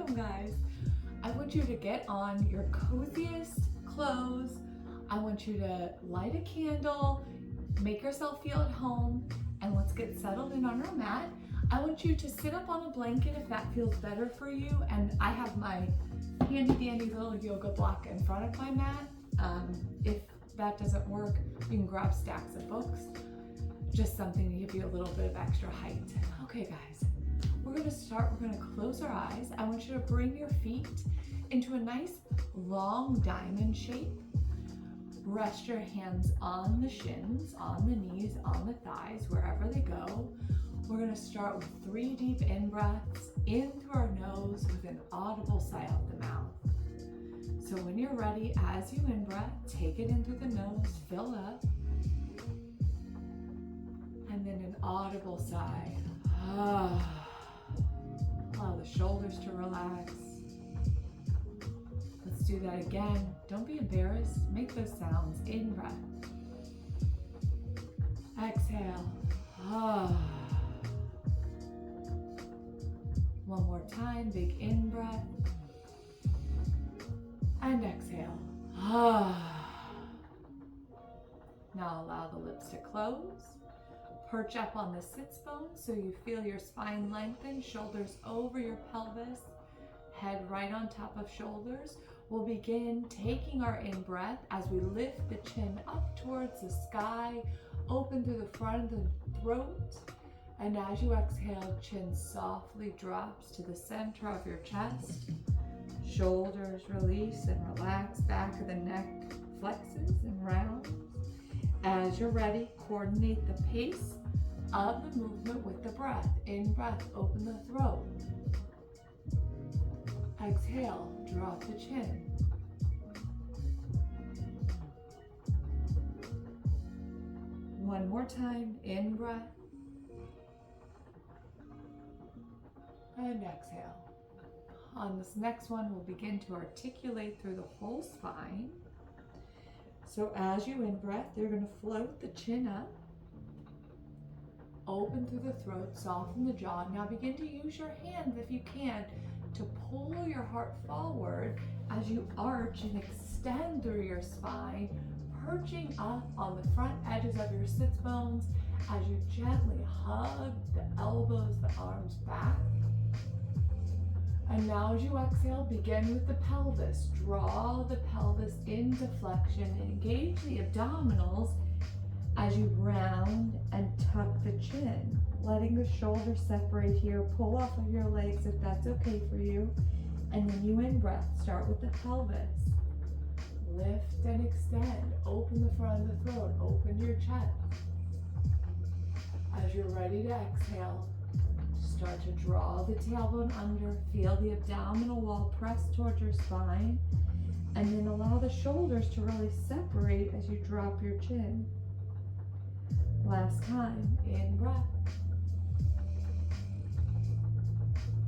Welcome, guys. I want you to get on your coziest clothes. I want you to light a candle, make yourself feel at home, and let's get settled in on our mat. I want you to sit up on a blanket if that feels better for you, and I have my handy dandy little yoga block in front of my mat. If that doesn't work, you can grab stacks of books, just something to give you a little bit of extra height. Okay, guys, we're gonna start. We're gonna close our eyes. I want you to bring your feet into a nice long diamond shape. Rest your hands on the shins, on the knees, on the thighs, wherever they go. We're gonna start with 3 deep in breaths in through our nose with an audible sigh out the mouth. So when you're ready, as you in breath, take it in through the nose, fill up, and then an audible sigh. Allow the shoulders to relax. Let's do that again. Don't be embarrassed. Make those sounds. In breath. Exhale. One more time. Big in breath. And exhale. Now allow the lips to close. Perch up on the sits bones so you feel your spine lengthen, shoulders over your pelvis, head right on top of shoulders. We'll begin taking our in breath as we lift the chin up towards the sky, open through the front of the throat. And as you exhale, chin softly drops to the center of your chest. Shoulders release and relax, back of the neck flexes and rounds. As you're ready, coordinate the pace of the movement with the breath. In breath, open the throat. Exhale, drop the chin. One more time, in breath. And exhale. On this next one, we'll begin to articulate through the whole spine. So as you in breath, you're going to float the chin up. Open through the throat, soften the jaw. Now begin to use your hands, if you can, to pull your heart forward as you arch and extend through your spine, perching up on the front edges of your sits bones as you gently hug the elbows, the arms back. And now as you exhale, begin with the pelvis. Draw the pelvis into flexion and engage the abdominals as you round and tuck the chin. Letting the shoulders separate here. Pull off of your legs if that's okay for you. And then you in breath, start with the pelvis. Lift and extend. Open the front of the throat. Open your chest. As you're ready to exhale, start to draw the tailbone under. Feel the abdominal wall press towards your spine. And then allow the shoulders to really separate as you drop your chin. Last time, in breath.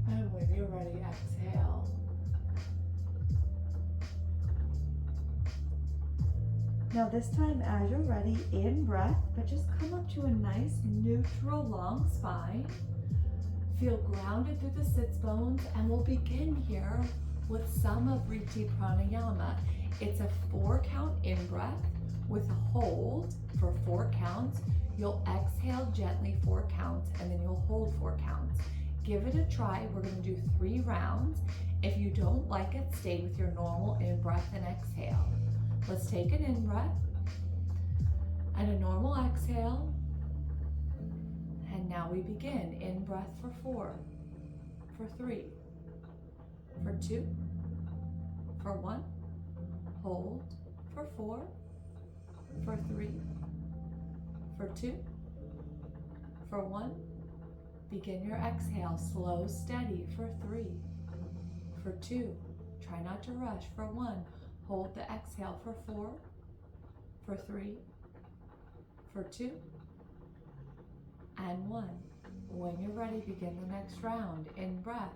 And when you're ready, exhale. Now this time, as you're ready, in breath, but just come up to a nice neutral long spine. Feel grounded through the sits bones, and we'll begin here with Samavriti Pranayama. It's a 4-count in breath with a hold for 4 counts. You'll exhale gently 4 counts, and then you'll hold 4 counts. Give it a try. We're going to do 3 rounds. If you don't like it, stay with your normal in breath and exhale. Let's take an in breath and a normal exhale. And now we begin. In breath for 4, for 3, for 2, for 1, hold for 4, for 3, for 2, for 1. Begin your exhale, slow, steady for 3, for 2, try not to rush, for 1, hold the exhale for 4, for 3, for 2, and 1. When you're ready, begin the next round. In breath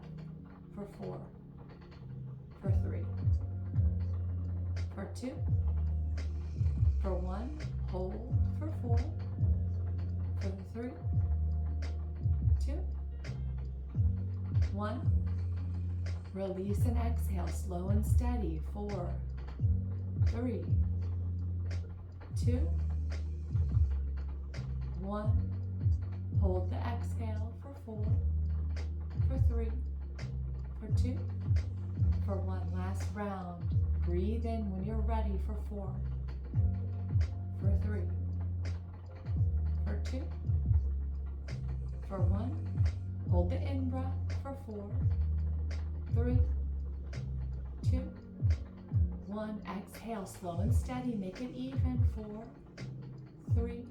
for 4, for 3, for 2, for 1, hold for 4, for 3, 2, 1. Release and exhale, slow and steady. 4, 3, 2, 1. Hold the exhale for 4, for 3, for 2, for 1. Last round. Breathe in when you're ready for 4, for 3, for 2, for 1. Hold the in breath for 4, 3, 2, 1. Exhale, slow and steady. Make it even. 4, 3,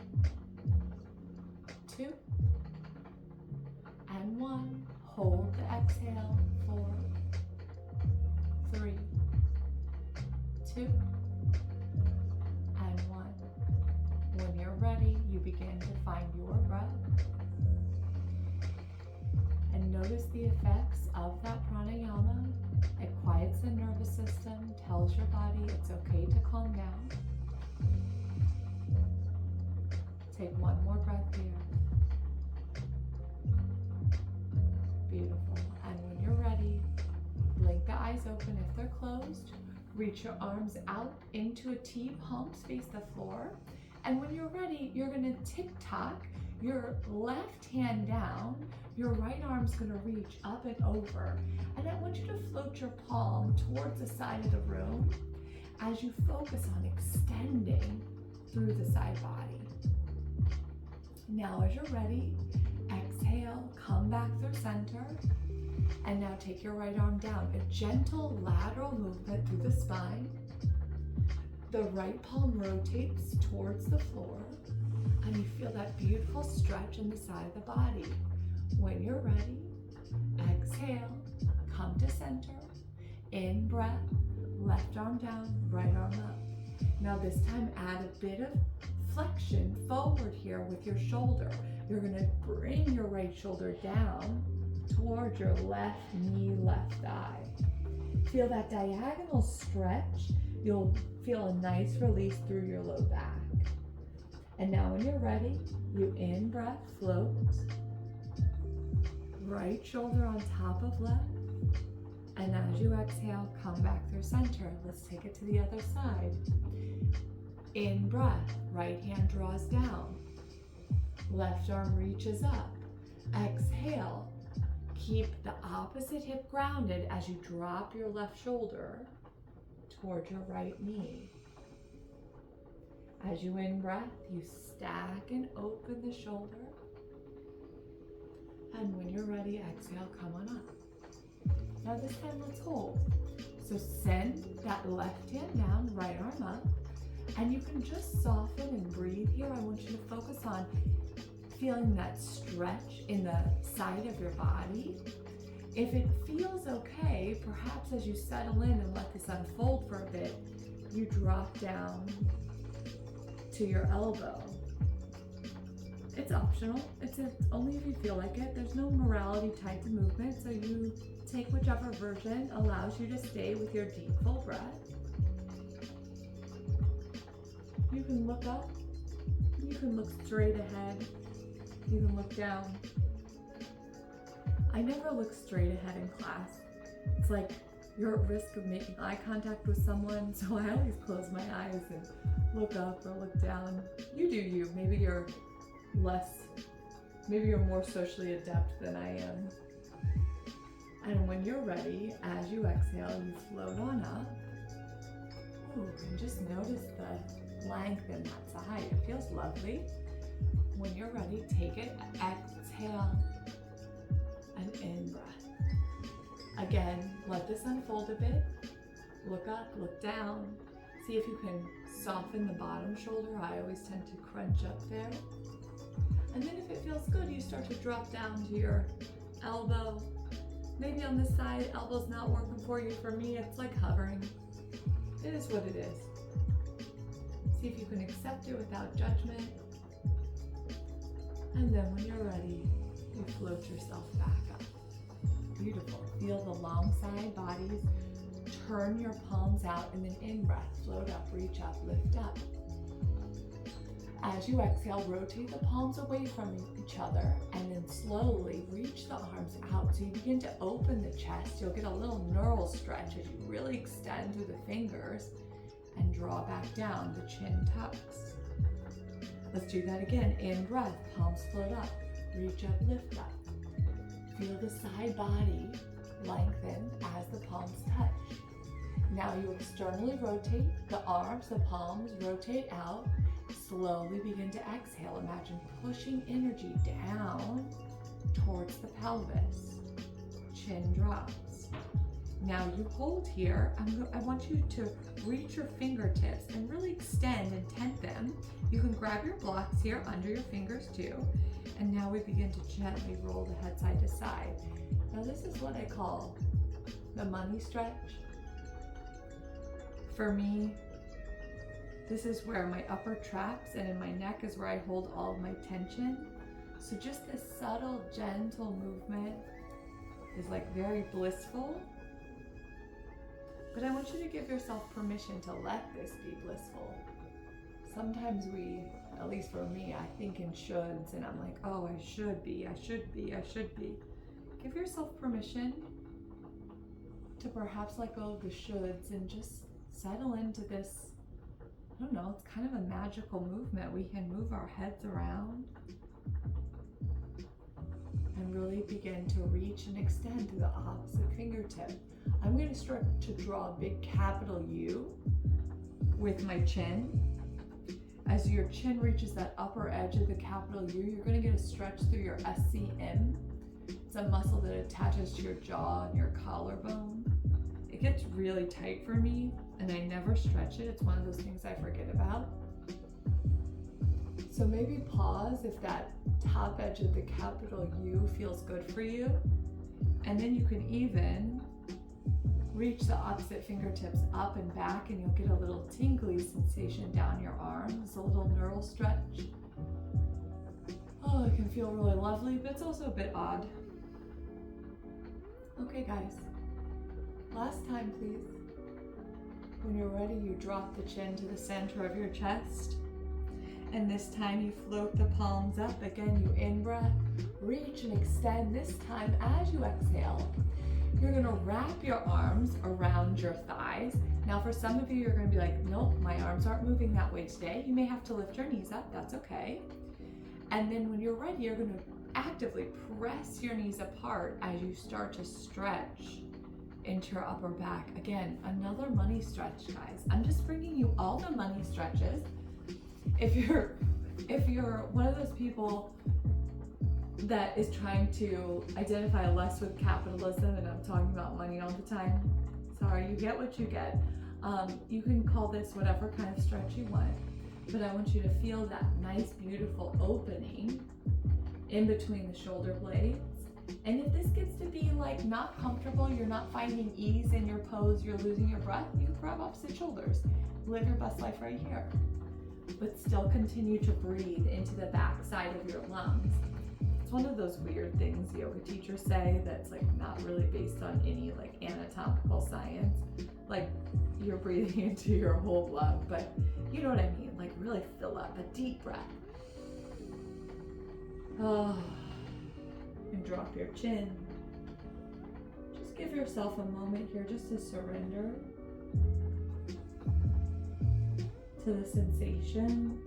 2, and 1. Hold the exhale. 4, 3, 2, and 1. When you're ready, you begin to find your breath. And notice the effects of that pranayama. It quiets the nervous system, tells your body it's okay to calm down. Take one more breath here. Beautiful. And when you're ready, blink the eyes open if they're closed. Reach your arms out into a T, palms face the floor. And when you're ready, you're gonna tick-tock your left hand down, your right arm's gonna reach up and over. And I want you to float your palm towards the side of the room as you focus on extending through the side body. Now as you're ready, exhale, come back through center. And now take your right arm down, a gentle lateral movement through the spine. The right palm rotates towards the floor, and you feel that beautiful stretch in the side of the body. When you're ready, exhale, come to center, in breath, left arm down, right arm up. Now this time add a bit of flexion forward here with your shoulder. You're gonna bring your right shoulder down towards your left knee, left thigh. Feel that diagonal stretch. You'll feel a nice release through your low back. And now when you're ready, you in breath, float. Right shoulder on top of left. And as you exhale, come back through center. Let's take it to the other side. In breath, right hand draws down. Left arm reaches up. Exhale. Keep the opposite hip grounded as you drop your left shoulder towards your right knee. As you in breath, you stack and open the shoulder. And when you're ready, exhale, come on up. Now this time, let's hold. So send that left hand down, right arm up, and you can just soften and breathe here. I want you to focus on feeling that stretch in the side of your body. If it feels okay, perhaps as you settle in and let this unfold for a bit, you drop down to your elbow. It's optional. It's only if you feel like it. There's no morality tied to movement, so you take whichever version allows you to stay with your deep, full breath. You can look up. You can look straight ahead. You can look down. I never look straight ahead in class. It's like you're at risk of making eye contact with someone, so I always close my eyes and look up or look down. You do you. Maybe you're more socially adept than I am. And when you're ready, as you exhale, you float on up. Ooh, and just notice the length in that side. It feels lovely. When you're ready, take it, exhale, and in breath. Again, let this unfold a bit. Look up, look down. See if you can soften the bottom shoulder. I always tend to crunch up there. And then if it feels good, you start to drop down to your elbow. Maybe on this side, elbow's not working for you. For me, it's like hovering. It is what it is. See if you can accept it without judgment. And then when you're ready, you float yourself back up. Beautiful. Feel the long side bodies. Turn your palms out and then in breath, float up, reach up, lift up. As you exhale, rotate the palms away from each other and then slowly reach the arms out. So you begin to open the chest. You'll get a little neural stretch as you really extend through the fingers and draw back down. The chin tucks. Let's do that again. In breath, palms float up. Reach up, lift up. Feel the side body lengthen as the palms touch. Now you externally rotate the arms, the palms rotate out. Slowly begin to exhale. Imagine pushing energy down towards the pelvis. Chin drops. Now you hold here. I want you to reach your fingertips and really extend and tent them. You can grab your blocks here under your fingers too. And now we begin to gently roll the head side to side. Now this is what I call the money stretch. For me, this is where my upper traps and in my neck is where I hold all of my tension. So just this subtle, gentle movement is like very blissful. But I want you to give yourself permission to let this be blissful. Sometimes we, at least for me, I think in shoulds and I'm like, oh, I should be. Give yourself permission to perhaps let go of the shoulds and just settle into this. I don't know, it's kind of a magical movement. We can move our heads around and really begin to reach and extend to the opposite fingertip. I'm going to start to draw a big capital U with my chin. As your chin reaches that upper edge of the capital U, you're going to get a stretch through your SCM. It's a muscle that attaches to your jaw and your collarbone. It gets really tight for me and I never stretch it. It's one of those things I forget about. So maybe pause if that top edge of the capital U feels good for you. And then you can even reach the opposite fingertips up and back and you'll get a little tingly sensation down your arms, a little neural stretch. Oh, it can feel really lovely, but it's also a bit odd. Okay guys, last time please. When you're ready, you drop the chin to the center of your chest. And this time you float the palms up. Again, you in-breath, reach and extend. This time as you exhale, you're gonna wrap your arms around your thighs. Now for some of you, you're gonna be like, nope, my arms aren't moving that way today. You may have to lift your knees up, that's okay. And then when you're ready, you're gonna actively press your knees apart as you start to stretch into your upper back. Again, another money stretch, guys. I'm just bringing you all the money stretches. If you're one of those people that is trying to identify less with capitalism, and I'm talking about money all the time, sorry, you get what you get. You can call this whatever kind of stretch you want, but I want you to feel that nice, beautiful opening in between the shoulder blades. And if this gets to be like not comfortable, you're not finding ease in your pose, you're losing your breath, you can grab opposite shoulders. Live your best life right here. But still continue to breathe into the back side of your lungs. It's one of those weird things yoga teachers say that's like not really based on any like anatomical science. Like you're breathing into your whole lung, but you know what I mean? Like really fill up a deep breath. Oh. And drop your chin. Just give yourself a moment here just to surrender to the sensation.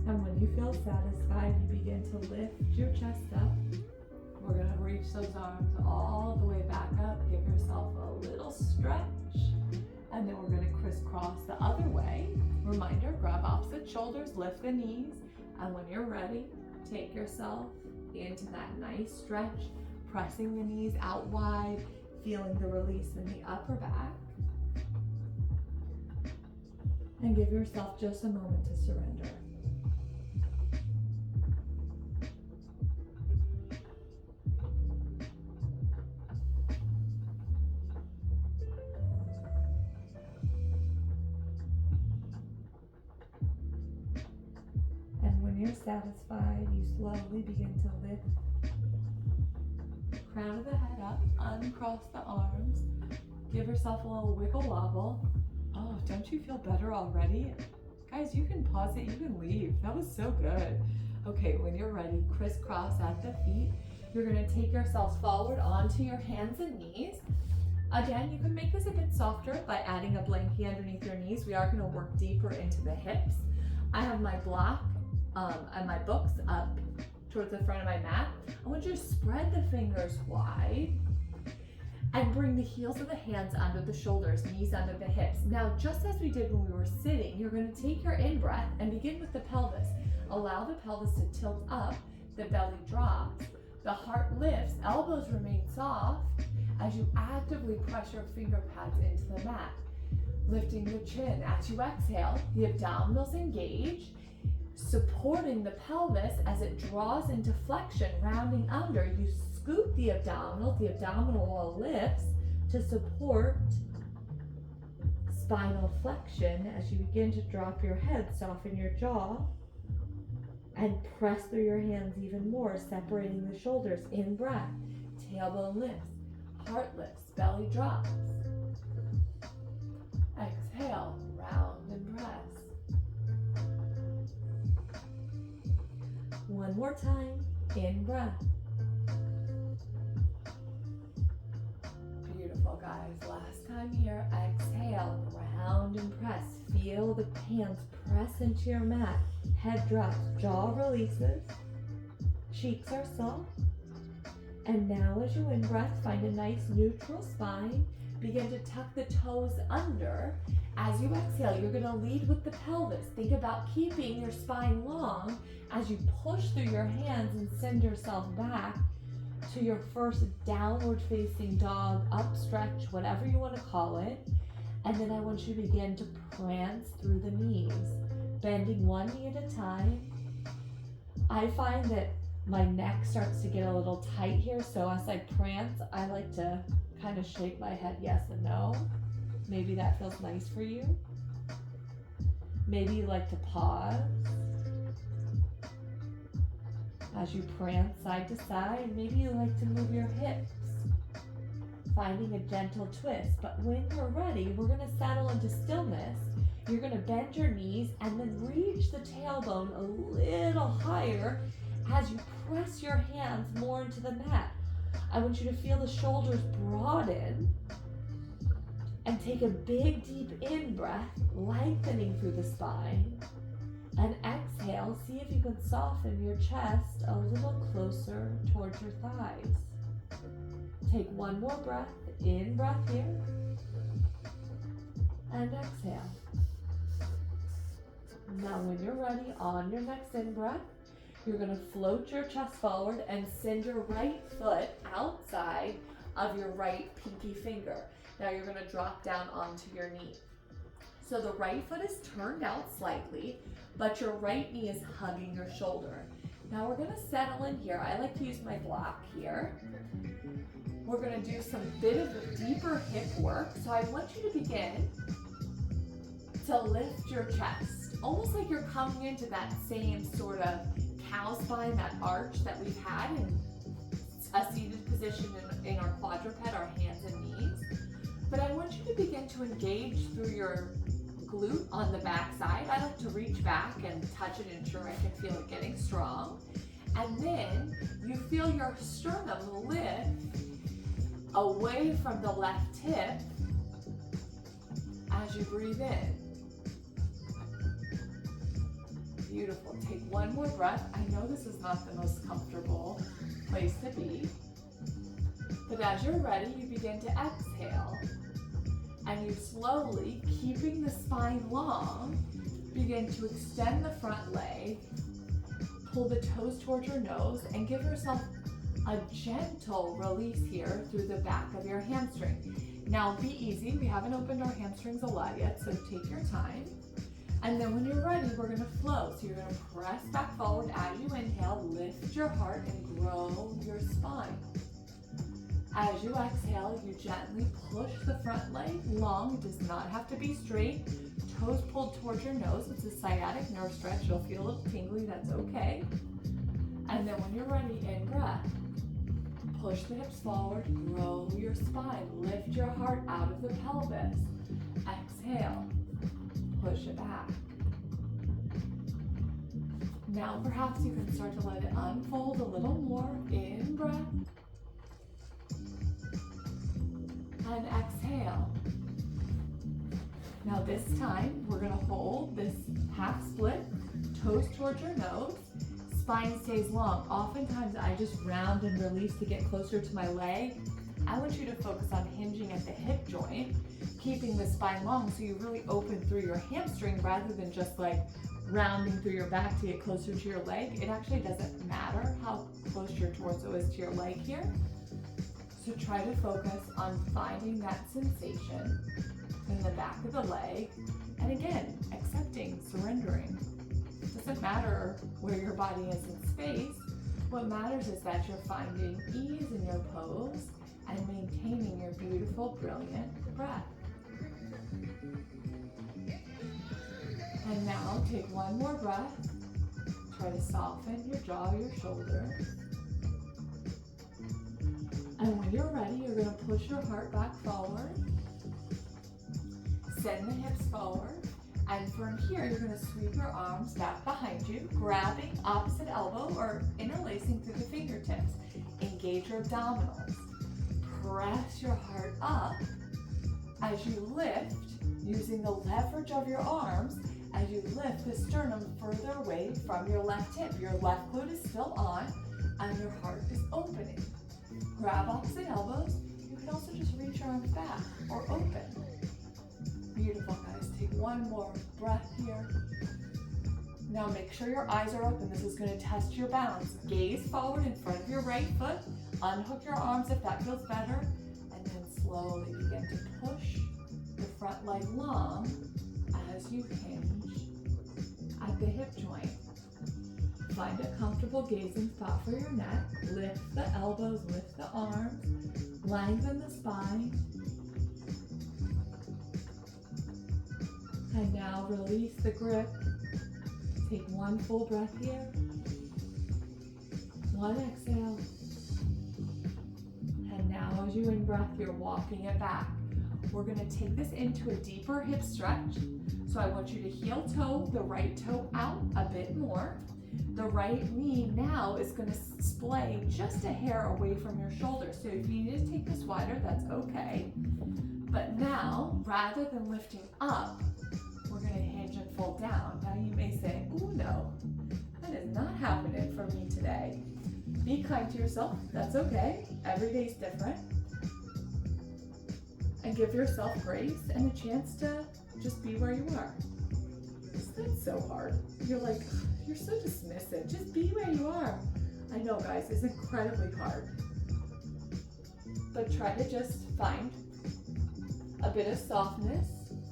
And when you feel satisfied, you begin to lift your chest up. We're going to reach those arms all the way back up. Give yourself a little stretch. And then we're going to crisscross the other way. Reminder, grab opposite shoulders, lift the knees, and when you're ready, take yourself into that nice stretch, pressing the knees out wide, feeling the release in the upper back. And give yourself just a moment to surrender. When you're satisfied, you slowly begin to lift the crown of the head up, uncross the arms, Give yourself a little wiggle wobble. Oh, don't you feel better already? Guys, you can pause it, you can leave. That was so good. Okay, when you're ready, crisscross at the feet. You're gonna take yourselves forward onto your hands and knees. Again, you can make this a bit softer by adding a blankie underneath your knees. We are gonna work deeper into the hips. I have my block and my books up towards the front of my mat. I want you to spread the fingers wide and bring the heels of the hands under the shoulders, knees under the hips. Now, just as we did when we were sitting, you're gonna take your in-breath and begin with the pelvis. Allow the pelvis to tilt up, the belly drops, the heart lifts, elbows remain soft as you actively press your finger pads into the mat. Lifting the chin. As you exhale, the abdominals engage, supporting the pelvis as it draws into flexion, rounding under. You scoop the abdominal wall lifts to support spinal flexion as you begin to drop your head, soften your jaw, and press through your hands even more, separating the shoulders. In breath, tailbone lifts, heart lifts, belly drops. Exhale, round and press. One more time, in breath. Beautiful, guys. Last time here, exhale, round and press. Feel the hands press into your mat. Head drops, jaw releases, cheeks are soft. And now as you in-breath, find a nice neutral spine. Begin to tuck the toes under. As you exhale, you're gonna lead with the pelvis. Think about keeping your spine long as you push through your hands and send yourself back to your first downward facing dog, up stretch, whatever you wanna call it. And then I want you to begin to prance through the knees, bending one knee at a time. I find that my neck starts to get a little tight here, so as I prance, I like to kind of shake my head yes and no. Maybe that feels nice for you. Maybe you like to pause as you prance side to side. Maybe you like to move your hips, finding a gentle twist. But when you're ready, we're gonna settle into stillness. You're gonna bend your knees and then reach the tailbone a little higher as you press your hands more into the mat. I want you to feel the shoulders broaden and take a big deep in-breath, lengthening through the spine. And exhale, see if you can soften your chest a little closer towards your thighs. Take one more breath, in-breath here, and exhale. Now when you're ready, on your next in-breath, you're gonna float your chest forward and send your right foot outside of your right pinky finger. Now you're gonna drop down onto your knee. So the right foot is turned out slightly, but your right knee is hugging your shoulder. Now we're gonna settle in here. I like to use my block here. We're gonna do some bit of deeper hip work. So I want you to begin to lift your chest, almost like you're coming into that same sort of cow spine, that arch that we've had in a seated position in our quadruped, our hands and knees. But I want you to begin to engage through your glute on the back side. I like to reach back and touch it, ensure I can feel it getting strong. And then you feel your sternum lift away from the left hip as you breathe in. Beautiful. Take one more breath. I know this is not the most comfortable place to be, but as you're ready, you begin to exhale. And you slowly, keeping the spine long, begin to extend the front leg, pull the toes towards your nose, and give yourself a gentle release here through the back of your hamstring. Now be easy, we haven't opened our hamstrings a lot yet, so take your time. And then when you're ready, we're gonna flow. So you're gonna press back forward as you inhale, lift your heart and grow your spine. As you exhale, you gently push the front leg long. It does not have to be straight. Toes pulled towards your nose. It's a sciatic nerve stretch. You'll feel a little tingly, that's okay. And then when you're ready, in breath, Push the hips forward, grow your spine, lift your heart out of the pelvis. Exhale, push it back. Now perhaps you can start to let it unfold a little more. In breath. And exhale. Now this time, we're gonna hold this half split, toes towards your nose, spine stays long. Oftentimes I just round and release to get closer to my leg. I want you to focus on hinging at the hip joint, keeping the spine long so you really open through your hamstring rather than just like rounding through your back to get closer to your leg. It actually doesn't matter how close your torso is to your leg here. So try to focus on finding that sensation in the back of the leg. And again, accepting, surrendering. It doesn't matter where your body is in space. What matters is that you're finding ease in your pose and maintaining your beautiful, brilliant breath. And now take one more breath. Try to soften your jaw, your shoulders. And when you're ready, you're going to push your heart back forward. Send the hips forward. And from here, you're going to sweep your arms back behind you, grabbing opposite elbow or interlacing through the fingertips. Engage your abdominals. Press your heart up as you lift, using the leverage of your arms, as you lift the sternum further away from your left hip. Your left glute is still on, and your heart is opening. Grab opposite elbows. You can also just reach your arms back or open. Beautiful, guys. Take one more breath here. Now make sure your eyes are open. This is going to test your balance. Gaze forward in front of your right foot. Unhook your arms if that feels better. And then slowly begin to push the front leg long as you hinge at the hip joint. Find a comfortable gazing spot for your neck. Lift the elbows, lift the arms, lengthen the spine. And now release the grip. Take one full breath here. One exhale. And now as you in-breath, you're walking it back. We're going to take this into a deeper hip stretch. So I want you to heel toe the right toe out a bit more. The right knee now is going to splay just a hair away from your shoulder. So if you need to take this wider, that's okay. But now, rather than lifting up, we're going to hinge and fold down. Now you may say, ooh, no, that is not happening for me today. Be kind to yourself. That's okay. Every day's different. And give yourself grace and a chance to just be where you are. Isn't that so hard? You're like, you're so dismissive. Just be where you are. I know, guys, it's incredibly hard. But try to just find a bit of softness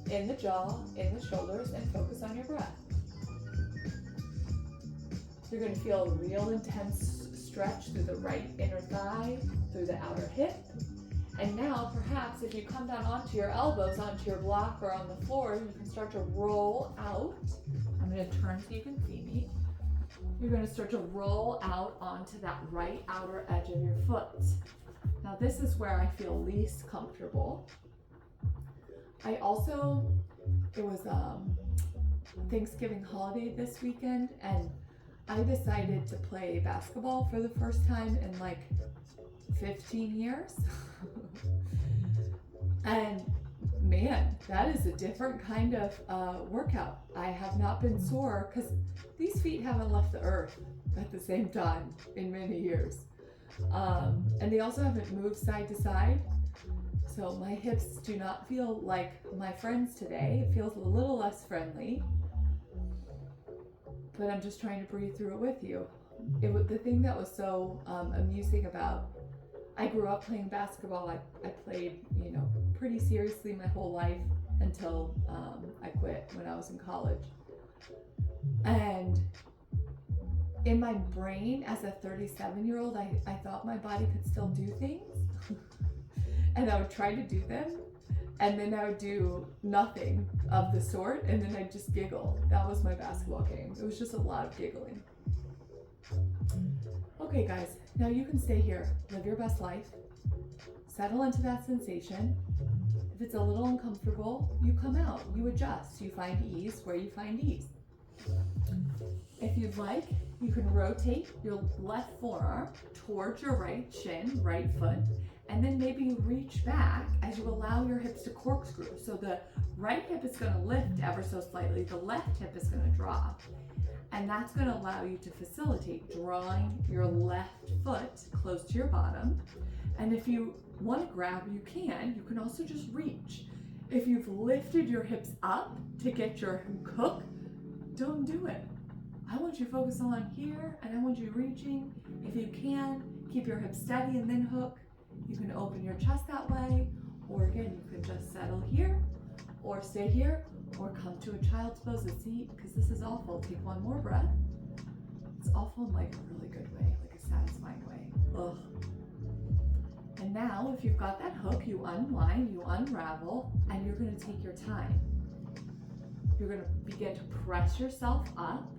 in the jaw, in the shoulders, and focus on your breath. You're going to feel a real intense stretch through the right inner thigh, through the outer hip. And now, perhaps, if you come down onto your elbows, onto your block or on the floor, you can start to roll out. I'm going to turn so you can see me. You're going to start to roll out onto that right outer edge of your foot. Now, this is where I feel least comfortable. It was Thanksgiving holiday this weekend, and I decided to play basketball for the first time in like 15 years. And man, that is a different kind of workout. I have not been sore because these feet haven't left the earth at the same time in many years. And they also haven't moved side to side. So my hips do not feel like my friends today. It feels a little less friendly. But I'm just trying to breathe through it with you. The thing that was so amusing about, I grew up playing basketball. I played, pretty seriously my whole life until I quit when I was in college. And in my brain as a 37-year-old, I thought my body could still do things. And I would try to do them, and then I would do nothing of the sort, and then I'd just giggle. That was my basketball game. It was just a lot of giggling. Okay guys, now you can stay here, live your best life, settle into that sensation. If it's a little uncomfortable, you come out, you adjust, you find ease where you find ease. If you'd like, you can rotate your left forearm towards your right shin, right foot, and then maybe you reach back as you allow your hips to corkscrew. So the right hip is going to lift ever so slightly, the left hip is going to drop. And that's going to allow you to facilitate drawing your left foot close to your bottom. And if you want to grab, you can also just reach. If you've lifted your hips up to get your hook, don't do it. I want you to focus on here, and I want you reaching. If you can, keep your hips steady and then hook. You can open your chest that way, or again, you can just settle here, or stay here, or come to a child's pose and seat, because this is awful. Take one more breath. It's awful in like a really good way, like a satisfying way. Ugh. And now, if you've got that hook, you unwind, you unravel, and you're going to take your time. You're going to begin to press yourself up.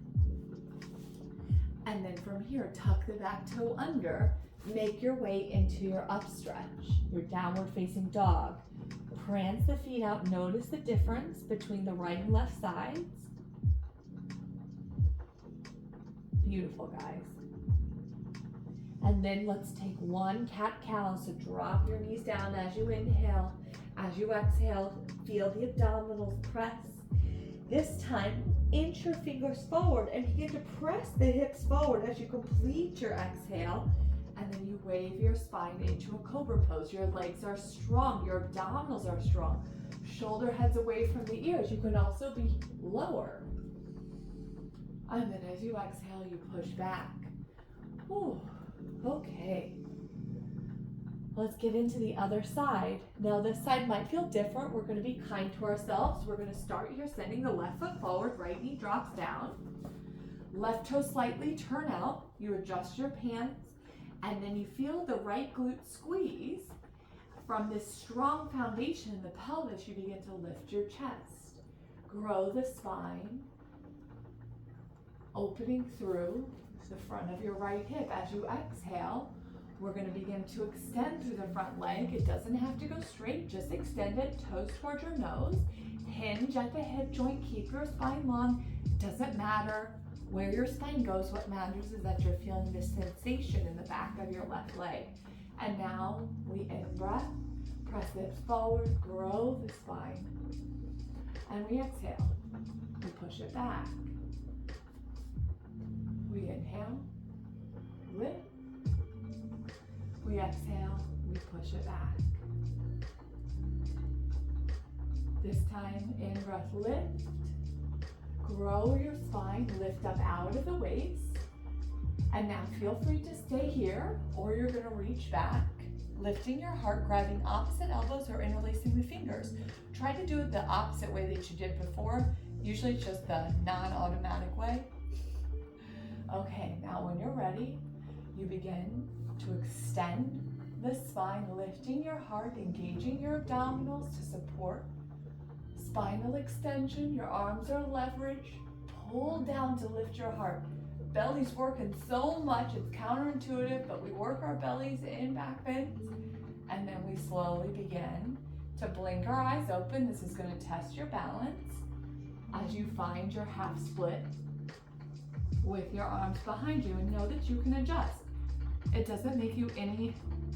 And then from here, tuck the back toe under, make your way into your up stretch, your downward facing dog. Prance the feet out, notice the difference between the right and left sides. Beautiful, guys. And then let's take one cat-cow, so drop your knees down as you inhale. As you exhale, feel the abdominals press. This time, inch your fingers forward and begin to press the hips forward as you complete your exhale. And then you wave your spine into a cobra pose. Your legs are strong, your abdominals are strong. Shoulder heads away from the ears. You can also be lower. And then as you exhale, you push back. Whew. Okay. Let's get into the other side. Now this side might feel different. We're going to be kind to ourselves. We're going to start here sending the left foot forward, right knee drops down. Left toe slightly turn out. You adjust your pants, and then you feel the right glute squeeze. From this strong foundation in the pelvis, you begin to lift your chest. Grow the spine, opening through the front of your right hip. As you exhale, we're going to begin to extend through the front leg. It doesn't have to go straight, just extend it, toes towards your nose. Hinge at the hip joint, keep your spine long. Doesn't matter where your spine goes, what matters is that you're feeling this sensation in the back of your left leg. And now we in-breath, press the hips forward, grow the spine. And we exhale, we push it back. We inhale, lift. We exhale, we push it back. This time, in-breath, lift. Grow your spine, lift up out of the waist. And now feel free to stay here, or you're gonna reach back, lifting your heart, grabbing opposite elbows or interlacing the fingers. Try to do it the opposite way that you did before. Usually it's just the non-automatic way. Okay, now when you're ready, you begin to extend the spine, lifting your heart, engaging your abdominals to support spinal extension. Your arms are leveraged. Pull down to lift your heart. Belly's working so much, it's counterintuitive, but we work our bellies in back bends. And then we slowly begin to blink our eyes open. This is going to test your balance as you find your half split with your arms behind you, and know that you can adjust. It doesn't make you any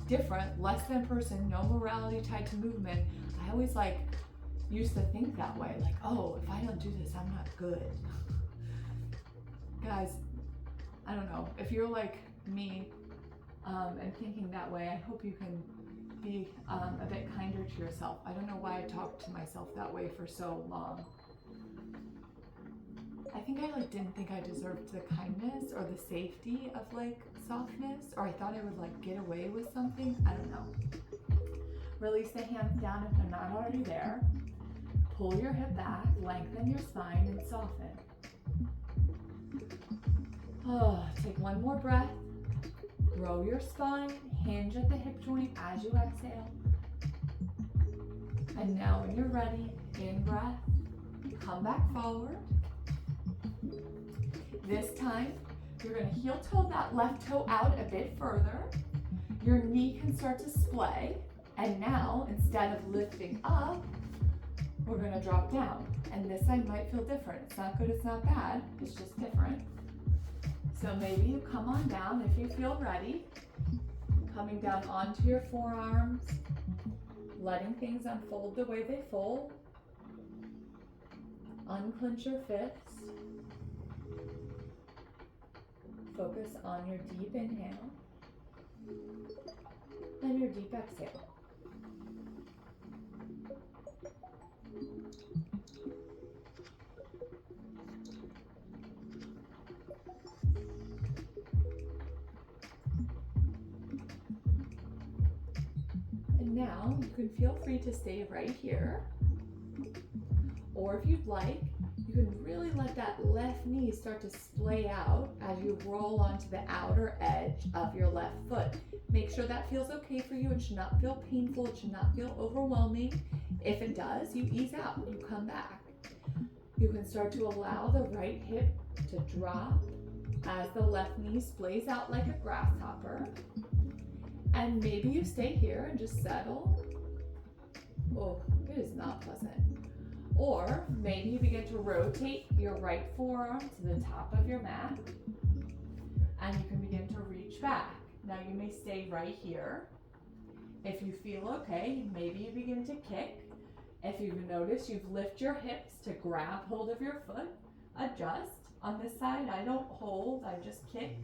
different, less than person, no morality tied to movement. I always used to think that way, like, oh, if I don't do this, I'm not good. Guys, I don't know, if you're like me and thinking that way, I hope you can be a bit kinder to yourself. I don't know why I talked to myself that way for so long. I think I didn't think I deserved the kindness or the safety of softness, or I thought I would get away with something. I don't know. Release the hands down if they're not already there. Pull your hip back, lengthen your spine, and soften. Oh, take one more breath. Grow your spine, hinge at the hip joint as you exhale. And now when you're ready, in breath, come back forward. This time, You're gonna heel toe that left toe out a bit further. Your knee can start to splay. And now, instead of lifting up, we're gonna drop down. And this side might feel different. It's not good, it's not bad, it's just different. So maybe you come on down if you feel ready. Coming down onto your forearms, letting things unfold the way they fold. Unclench your fists. Focus on your deep inhale and your deep exhale. And now you can feel free to stay right here. Or if you'd like, you can really let that left knee start to splay out as you roll onto the outer edge of your left foot. Make sure that feels okay for you. It should not feel painful. It should not feel overwhelming. If it does, you ease out, you come back. You can start to allow the right hip to drop as the left knee splays out like a grasshopper. And maybe you stay here and just settle. Oh, it is not pleasant. Or maybe you begin to rotate your right forearm to the top of your mat and you can begin to reach back. Now you may stay right here. If you feel okay, maybe you begin to kick. If you've noticed, you've lifted your hips to grab hold of your foot, adjust. On this side, I don't hold, I just kick.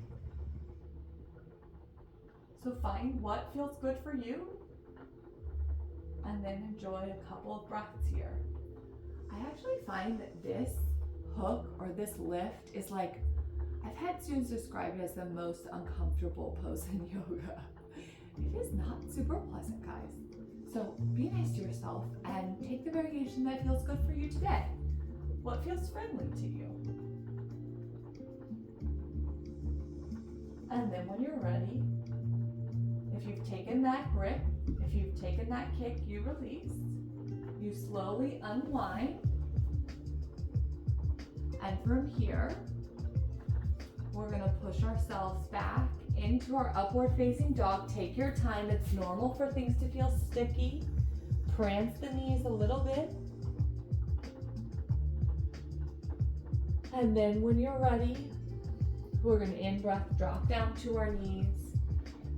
So find what feels good for you and then enjoy a couple of breaths here. I actually find that this hook or this lift is like, I've had students describe it as the most uncomfortable pose in yoga. It is not super pleasant, guys. So be nice to yourself and take the variation that feels good for you today. What feels friendly to you? And then when you're ready, if you've taken that grip, if you've taken that kick, you release. You slowly unwind. And from here, we're gonna push ourselves back into our upward facing dog. Take your time. It's normal for things to feel sticky. Prance the knees a little bit. And then when you're ready, we're gonna in-breath, drop down to our knees.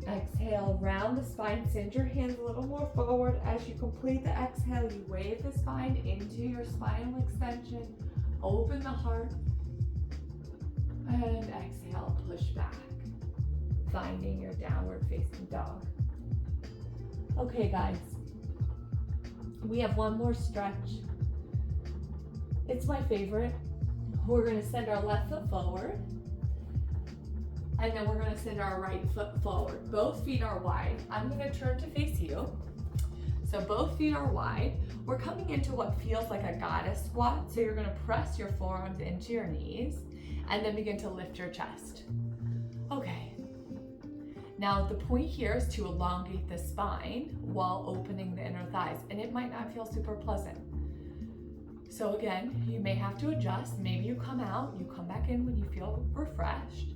Exhale, round the spine, send your hands a little more forward. As you complete the exhale, you wave the spine into your spinal extension, open the heart, and exhale, push back, finding your downward facing dog. Okay, guys, we have one more stretch. It's my favorite. We're gonna send our left foot forward. And then we're gonna send our right foot forward. Both feet are wide. I'm gonna turn to face you. So both feet are wide. We're coming into what feels like a goddess squat. So you're gonna press your forearms into your knees and then begin to lift your chest. Okay. Now the point here is to elongate the spine while opening the inner thighs. And it might not feel super pleasant. So again, you may have to adjust. Maybe you come out, you come back in when you feel refreshed.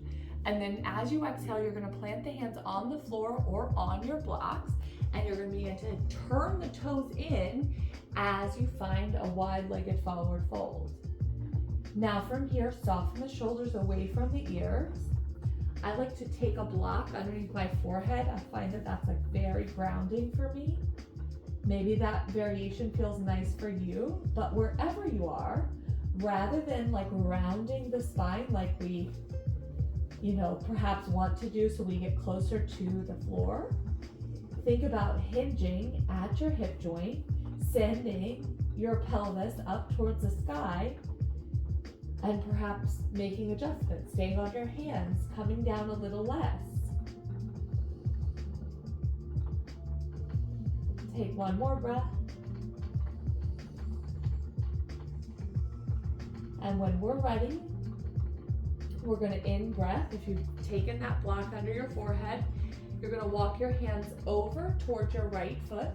And then as you exhale, you're gonna plant the hands on the floor or on your blocks, and you're gonna begin to turn the toes in as you find a wide-legged forward fold. Now from here, soften the shoulders away from the ears. I like to take a block underneath my forehead. I find that that's like very grounding for me. Maybe that variation feels nice for you, but wherever you are, rather than like rounding the spine like we perhaps want to do so we get closer to the floor, think about hinging at your hip joint, sending your pelvis up towards the sky, and perhaps making adjustments, staying on your hands, coming down a little less. Take one more breath. And when we're ready, we're gonna in-breath. If you've taken that block under your forehead, you're gonna walk your hands over towards your right foot.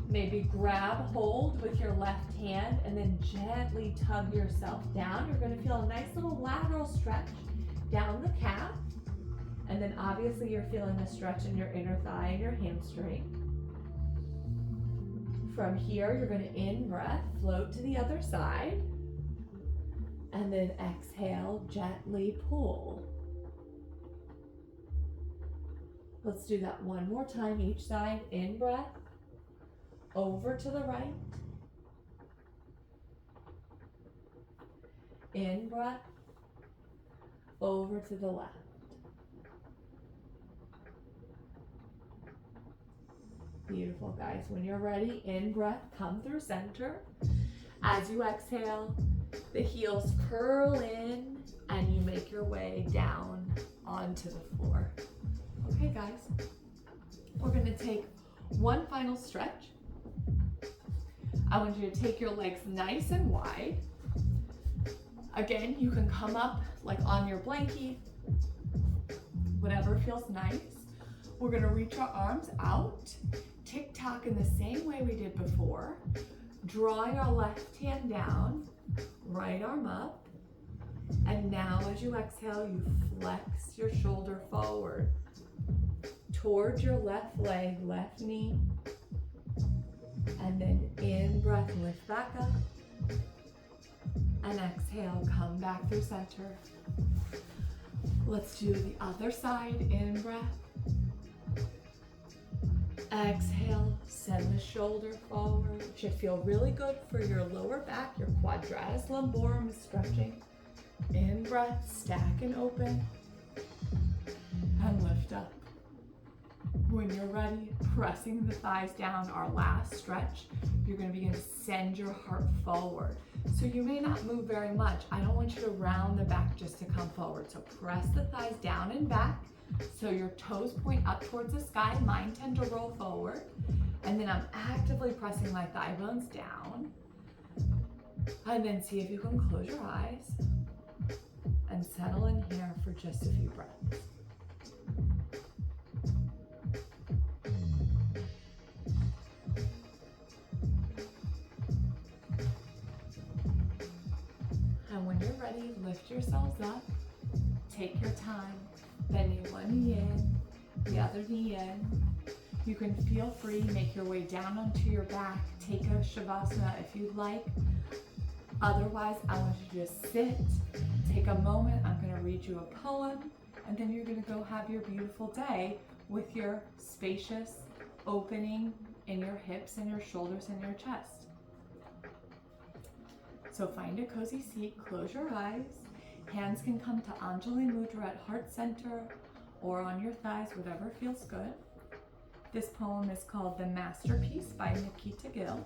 Maybe grab hold with your left hand and then gently tug yourself down. You're gonna feel a nice little lateral stretch down the calf. And then obviously you're feeling a stretch in your inner thigh and your hamstring. From here, you're going to in-breath, float to the other side. And then exhale, gently pull. Let's do that one more time each side. In-breath, over to the right. In-breath, over to the left. Beautiful, guys. When you're ready, in-breath, come through center. As you exhale, the heels curl in and you make your way down onto the floor. Okay, guys, we're going to take one final stretch. I want you to take your legs nice and wide. Again, you can come up like on your blankie, whatever feels nice. We're going to reach our arms out, tick-tock in the same way we did before, drawing our left hand down, right arm up, and now as you exhale, you flex your shoulder forward towards your left leg, left knee, and then in breath, lift back up, and exhale, come back through center. Let's do the other side, in breath. Exhale, send the shoulder forward. It should feel really good for your lower back. Your quadratus lumborum is stretching. In breath, stack and open, and lift up. When you're ready, pressing the thighs down, our last stretch, you're going to begin to send your heart forward. So you may not move very much. I don't want you to round the back just to come forward. So press the thighs down and back so your toes point up towards the sky. Mine tend to roll forward. And then I'm actively pressing my thigh bones down. And then see if you can close your eyes and settle in here for just a few breaths. And when you're ready, lift yourselves up. Take your time, bending one knee in, the other knee in. You can feel free, make your way down onto your back. Take a Shavasana if you'd like. Otherwise, I want you to just sit, take a moment. I'm going to read you a poem, and then you're going to go have your beautiful day with your spacious opening in your hips and your shoulders and your chest. So find a cozy seat, close your eyes. Hands can come to Anjali Mudra at heart center or on your thighs, whatever feels good. This poem is called The Masterpiece by Nikita Gill.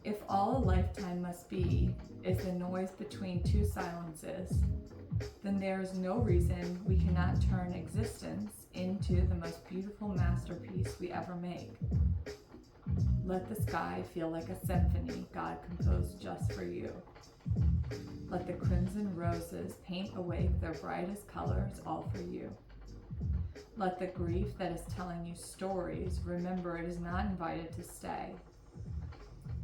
If all a lifetime must be is the noise between two silences, then there is no reason we cannot turn existence into the most beautiful masterpiece we ever make. Let the sky feel like a symphony God composed just for you. Let the crimson roses paint awake their brightest colors all for you. Let the grief that is telling you stories remember it is not invited to stay.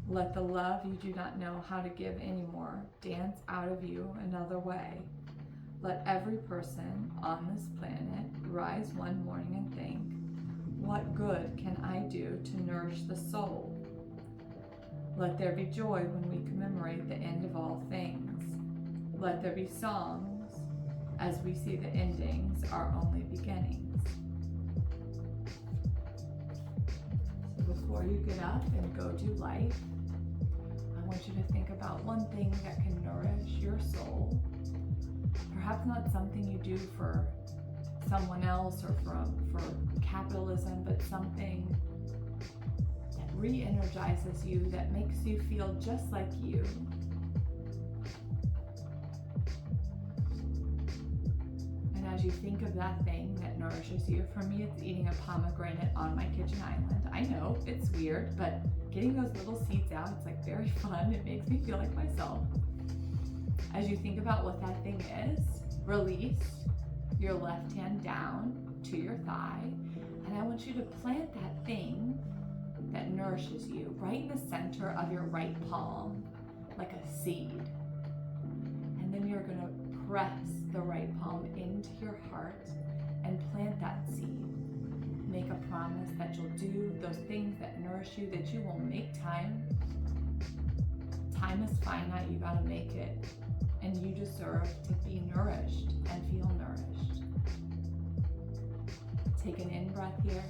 Let the love you do not know how to give anymore dance out of you another way. Let every person on this planet rise one morning and think, what good can I do to nourish the soul? Let there be joy when we commemorate the end of all things. Let there be songs as we see the endings are only beginnings. So before you get up and go do life, I want you to think about one thing that can nourish your soul. Perhaps not something you do for someone else or for capitalism, but something that re-energizes you, that makes you feel just like you. And as you think of that thing that nourishes you, for me it's eating a pomegranate on my kitchen island. I know, it's weird, but getting those little seeds out, it's like very fun. It makes me feel like myself. As you think about what that thing is, release your left hand down to your thigh, and I want you to plant that thing that nourishes you right in the center of your right palm, like a seed. And then you're going to press the right palm into your heart and plant that seed. Make a promise that you'll do those things that nourish you, that you will make time. Time is finite, you gotta make it. And you deserve to be nourished and feel nourished. Take an in breath here.